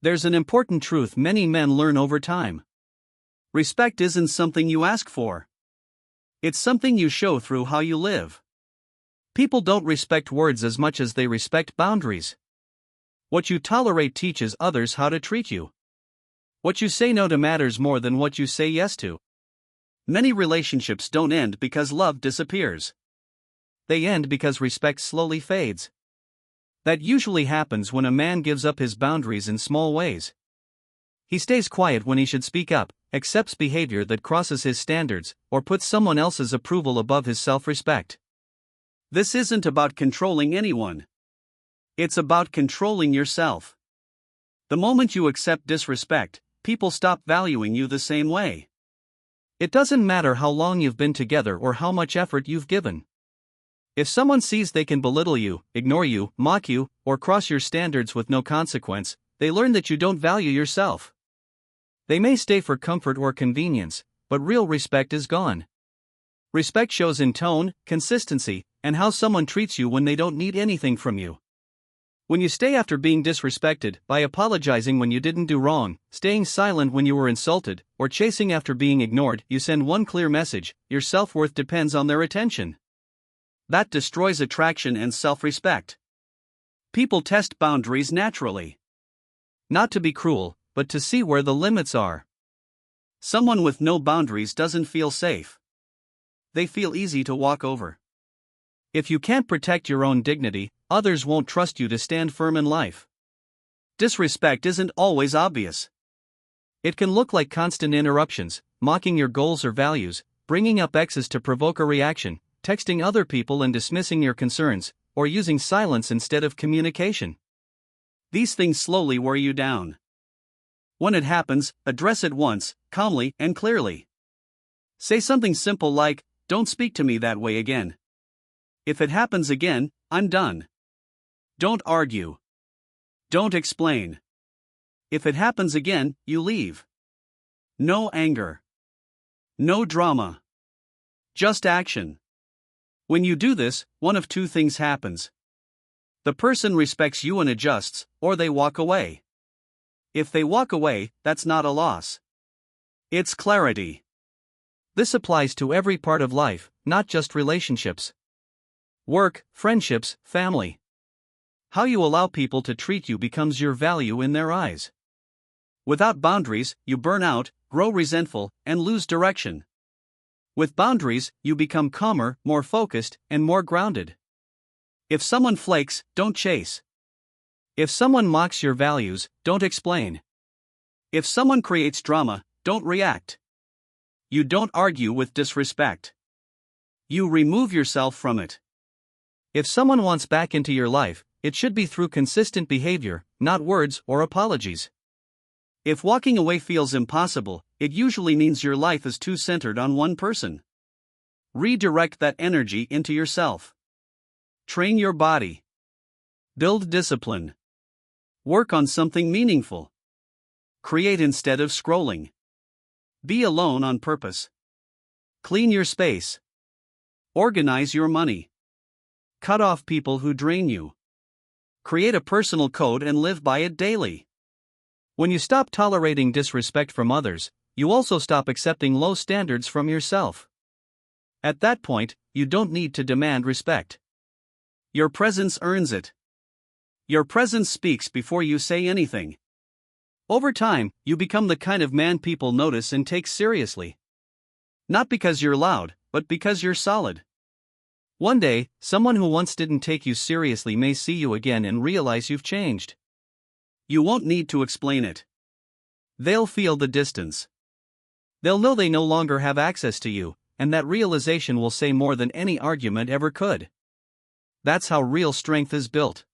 There's an important truth many men learn over time. Respect isn't something you ask for. It's something you show through how you live. People don't respect words as much as they respect boundaries. What you tolerate teaches others how to treat you. What you say no to matters more than what you say yes to. Many relationships don't end because love disappears. They end because respect slowly fades. That usually happens when a man gives up his boundaries in small ways. He stays quiet when he should speak up, accepts behavior that crosses his standards, or puts someone else's approval above his self-respect. This isn't about controlling anyone. It's about controlling yourself. The moment you accept disrespect, people stop valuing you the same way. It doesn't matter how long you've been together or how much effort you've given. If someone sees they can belittle you, ignore you, mock you, or cross your standards with no consequence, they learn that you don't value yourself. They may stay for comfort or convenience, but real respect is gone. Respect shows in tone, consistency, and how someone treats you when they don't need anything from you. When you stay after being disrespected, by apologizing when you didn't do wrong, staying silent when you were insulted, or chasing after being ignored, you send one clear message: your self-worth depends on their attention. That destroys attraction and self-respect. People test boundaries naturally. Not to be cruel, but to see where the limits are. Someone with no boundaries doesn't feel safe. They feel easy to walk over. If you can't protect your own dignity, others won't trust you to stand firm in life. Disrespect isn't always obvious. It can look like constant interruptions, mocking your goals or values, bringing up exes to provoke a reaction, texting other people and dismissing your concerns, or using silence instead of communication. These things slowly wear you down. When it happens, address it once, calmly and clearly. Say something simple like, "Don't speak to me that way again. If it happens again, I'm done." Don't argue. Don't explain. If it happens again, you leave. No anger. No drama. Just action. When you do this, one of two things happens. The person respects you and adjusts, or they walk away. If they walk away, that's not a loss. It's clarity. This applies to every part of life, not just relationships. Work, friendships, family. How you allow people to treat you becomes your value in their eyes. Without boundaries, you burn out, grow resentful, and lose direction. With boundaries, you become calmer, more focused, and more grounded. If someone flakes, don't chase. If someone mocks your values, don't explain. If someone creates drama, don't react. You don't argue with disrespect. You remove yourself from it. If someone wants back into your life, it should be through consistent behavior, not words or apologies. If walking away feels impossible, it usually means your life is too centered on one person. Redirect that energy into yourself. Train your body. Build discipline. Work on something meaningful. Create instead of scrolling. Be alone on purpose. Clean your space. Organize your money. Cut off people who drain you. Create a personal code and live by it daily. When you stop tolerating disrespect from others, you also stop accepting low standards from yourself. At that point, you don't need to demand respect. Your presence earns it. Your presence speaks before you say anything. Over time, you become the kind of man people notice and take seriously. Not because you're loud, but because you're solid. One day, someone who once didn't take you seriously may see you again and realize you've changed. You won't need to explain it. They'll feel the distance. They'll know they no longer have access to you, and that realization will say more than any argument ever could. That's how real strength is built.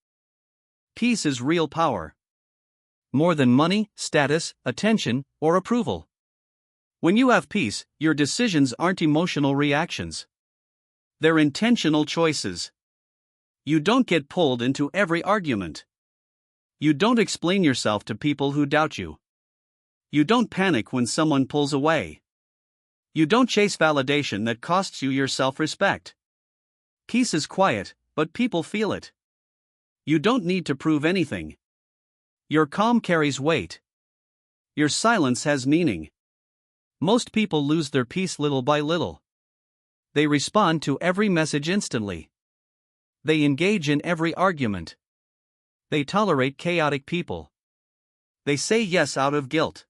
Peace is real power. More than money, status, attention, or approval. When you have peace, your decisions aren't emotional reactions. They're intentional choices. You don't get pulled into every argument. You don't explain yourself to people who doubt you. You don't panic when someone pulls away. You don't chase validation that costs you your self-respect. Peace is quiet, but people feel it. You don't need to prove anything. Your calm carries weight. Your silence has meaning. Most people lose their peace little by little. They respond to every message instantly. They engage in every argument. They tolerate chaotic people. They say yes out of guilt.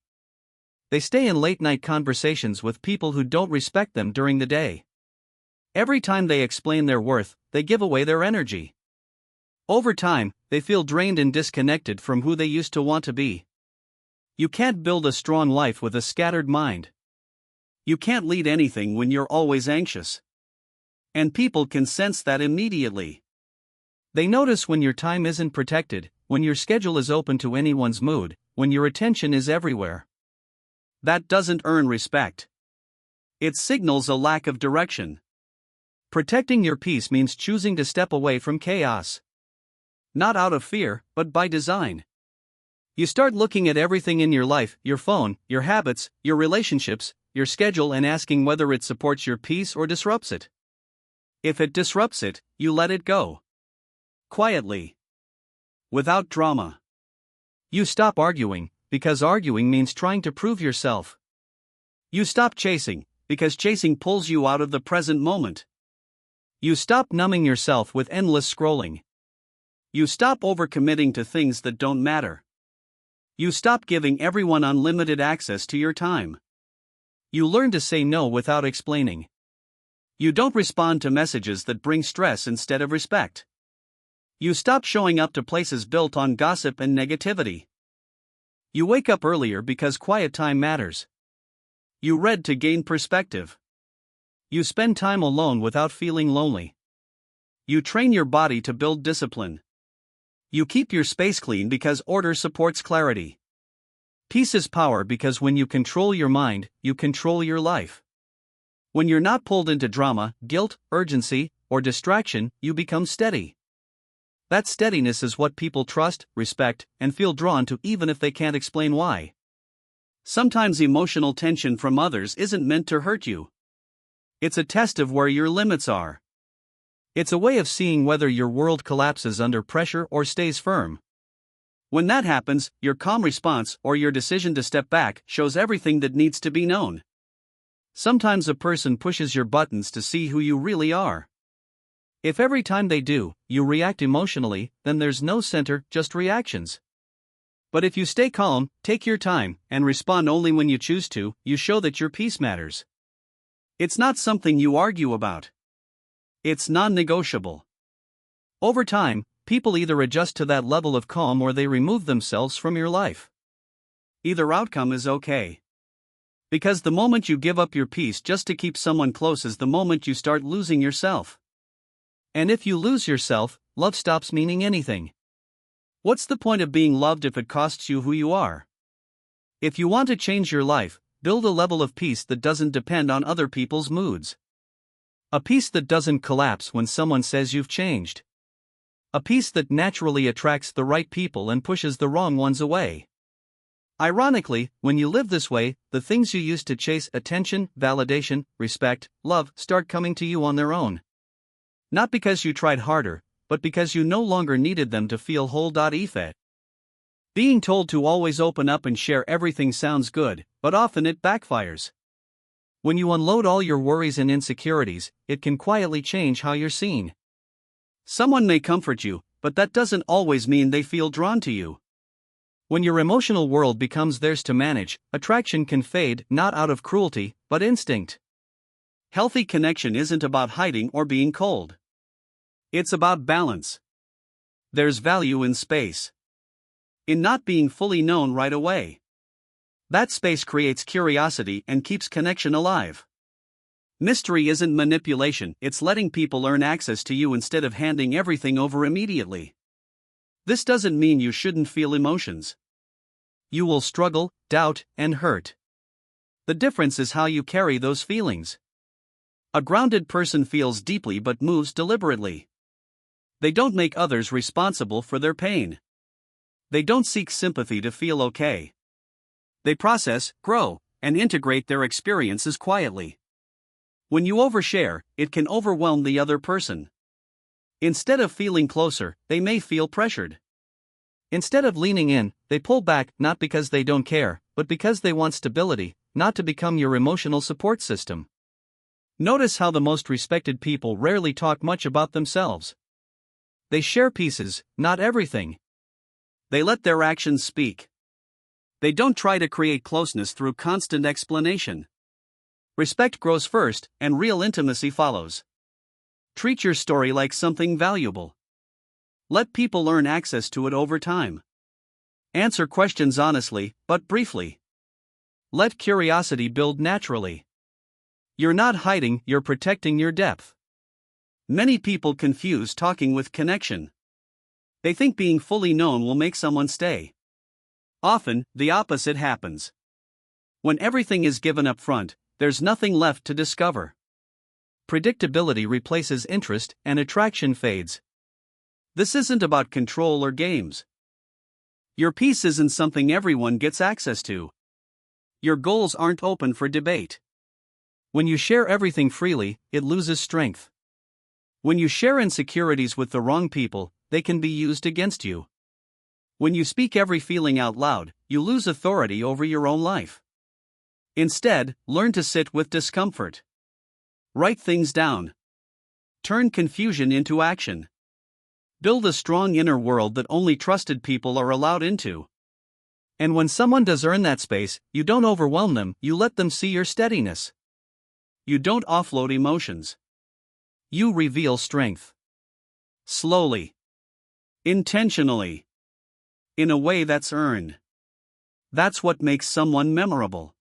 They stay in late-night conversations with people who don't respect them during the day. Every time they explain their worth, they give away their energy. Over time, they feel drained and disconnected from who they used to want to be. You can't build a strong life with a scattered mind. You can't lead anything when you're always anxious. And people can sense that immediately. They notice when your time isn't protected, when your schedule is open to anyone's mood, when your attention is everywhere. That doesn't earn respect. It signals a lack of direction. Protecting your peace means choosing to step away from chaos. Not out of fear, but by design. You start looking at everything in your life, your phone, your habits, your relationships, your schedule, and asking whether it supports your peace or disrupts it. If it disrupts it, you let it go. Quietly. Without drama. You stop arguing, because arguing means trying to prove yourself. You stop chasing, because chasing pulls you out of the present moment. You stop numbing yourself with endless scrolling. You stop overcommitting to things that don't matter. You stop giving everyone unlimited access to your time. You learn to say no without explaining. You don't respond to messages that bring stress instead of respect. You stop showing up to places built on gossip and negativity. You wake up earlier because quiet time matters. You read to gain perspective. You spend time alone without feeling lonely. You train your body to build discipline. You keep your space clean because order supports clarity. Peace is power because when you control your mind, you control your life. When you're not pulled into drama, guilt, urgency, or distraction, you become steady. That steadiness is what people trust, respect, and feel drawn to even if they can't explain why. Sometimes emotional tension from others isn't meant to hurt you. It's a test of where your limits are. It's a way of seeing whether your world collapses under pressure or stays firm. When that happens, your calm response or your decision to step back shows everything that needs to be known. Sometimes a person pushes your buttons to see who you really are. If every time they do, you react emotionally, then there's no center, just reactions. But if you stay calm, take your time, and respond only when you choose to, you show that your peace matters. It's not something you argue about. It's non-negotiable. Over time, people either adjust to that level of calm or they remove themselves from your life. Either outcome is okay. Because the moment you give up your peace just to keep someone close is the moment you start losing yourself. And if you lose yourself, love stops meaning anything. What's the point of being loved if it costs you who you are? If you want to change your life, build a level of peace that doesn't depend on other people's moods. A peace that doesn't collapse when someone says you've changed. A peace that naturally attracts the right people and pushes the wrong ones away. Ironically, when you live this way, the things you used to chase, attention, validation, respect, love, start coming to you on their own. Not because you tried harder, but because you no longer needed them to feel whole. Effet. Being told to always open up and share everything sounds good, but often it backfires. When you unload all your worries and insecurities, it can quietly change how you're seen. Someone may comfort you, but that doesn't always mean they feel drawn to you. When your emotional world becomes theirs to manage, attraction can fade, not out of cruelty, but instinct. Healthy connection isn't about hiding or being cold. It's about balance. There's value in space. In not being fully known right away. That space creates curiosity and keeps connection alive. Mystery isn't manipulation, it's letting people earn access to you instead of handing everything over immediately. This doesn't mean you shouldn't feel emotions. You will struggle, doubt, and hurt. The difference is how you carry those feelings. A grounded person feels deeply but moves deliberately. They don't make others responsible for their pain. They don't seek sympathy to feel okay. They process, grow, and integrate their experiences quietly. When you overshare, it can overwhelm the other person. Instead of feeling closer, they may feel pressured. Instead of leaning in, they pull back, not because they don't care, but because they want stability, not to become your emotional support system. Notice how the most respected people rarely talk much about themselves. They share pieces, not everything. They let their actions speak. They don't try to create closeness through constant explanation. Respect grows first, and real intimacy follows. Treat your story like something valuable. Let people earn access to it over time. Answer questions honestly, but briefly. Let curiosity build naturally. You're not hiding, you're protecting your depth. Many people confuse talking with connection. They think being fully known will make someone stay. Often, the opposite happens. When everything is given up front, there's nothing left to discover. Predictability replaces interest, and attraction fades. This isn't about control or games. Your peace isn't something everyone gets access to. Your goals aren't open for debate. When you share everything freely, it loses strength. When you share insecurities with the wrong people, they can be used against you. When you speak every feeling out loud, you lose authority over your own life. Instead, learn to sit with discomfort. Write things down. Turn confusion into action. Build a strong inner world that only trusted people are allowed into. And when someone does earn that space, you don't overwhelm them, you let them see your steadiness. You don't offload emotions. You reveal strength. Slowly. Intentionally. In a way that's earned. That's what makes someone memorable.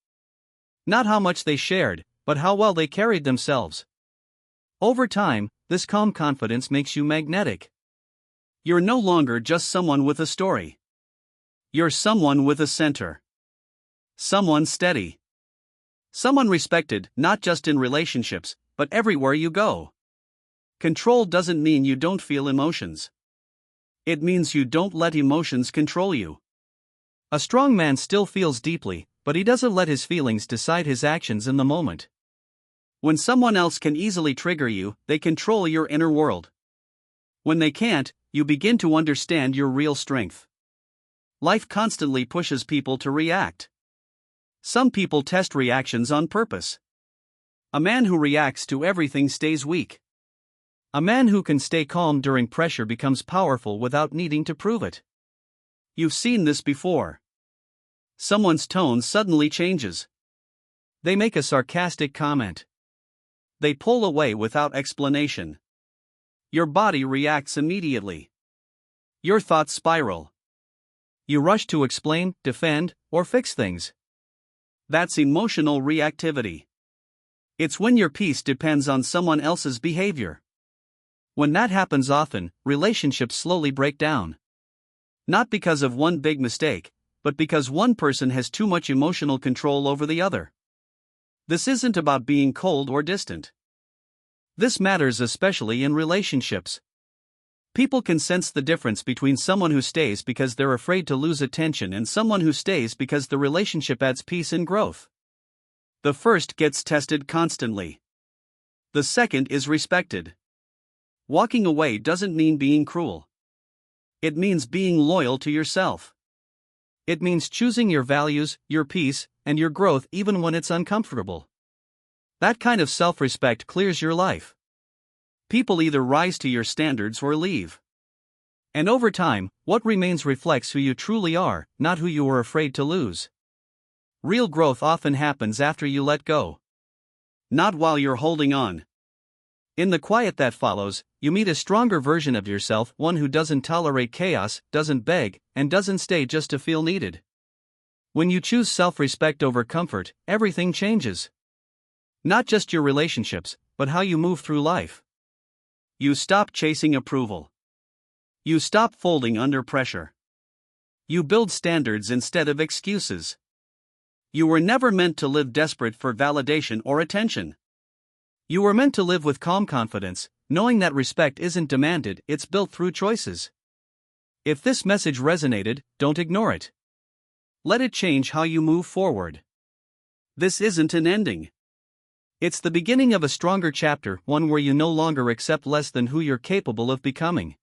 Not how much they shared, but how well they carried themselves. Over time, this calm confidence makes you magnetic. You're no longer just someone with a story. You're someone with a center. Someone steady. Someone respected, not just in relationships, but everywhere you go. Control doesn't mean you don't feel emotions. It means you don't let emotions control you. A strong man still feels deeply, but he doesn't let his feelings decide his actions in the moment. When someone else can easily trigger you, they control your inner world. When they can't, you begin to understand your real strength. Life constantly pushes people to react. Some people test reactions on purpose. A man who reacts to everything stays weak. A man who can stay calm during pressure becomes powerful without needing to prove it. You've seen this before. Someone's tone suddenly changes. They make a sarcastic comment. They pull away without explanation. Your body reacts immediately. Your thoughts spiral. You rush to explain, defend, or fix things. That's emotional reactivity. It's when your peace depends on someone else's behavior. When that happens often, relationships slowly break down. Not because of one big mistake, but because one person has too much emotional control over the other. This isn't about being cold or distant. This matters especially in relationships. People can sense the difference between someone who stays because they're afraid to lose attention and someone who stays because the relationship adds peace and growth. The first gets tested constantly. The second is respected. Walking away doesn't mean being cruel. It means being loyal to yourself. It means choosing your values, your peace, and your growth even when it's uncomfortable. That kind of self-respect clears your life. People either rise to your standards or leave. And over time, what remains reflects who you truly are, not who you were afraid to lose. Real growth often happens after you let go. Not while you're holding on. In the quiet that follows, you meet a stronger version of yourself, one who doesn't tolerate chaos, doesn't beg, and doesn't stay just to feel needed. When you choose self-respect over comfort, everything changes. Not just your relationships, but how you move through life. You stop chasing approval. You stop folding under pressure. You build standards instead of excuses. You were never meant to live desperate for validation or attention. You were meant to live with calm confidence, knowing that respect isn't demanded, it's built through choices. If this message resonated, don't ignore it. Let it change how you move forward. This isn't an ending. It's the beginning of a stronger chapter, one where you no longer accept less than who you're capable of becoming.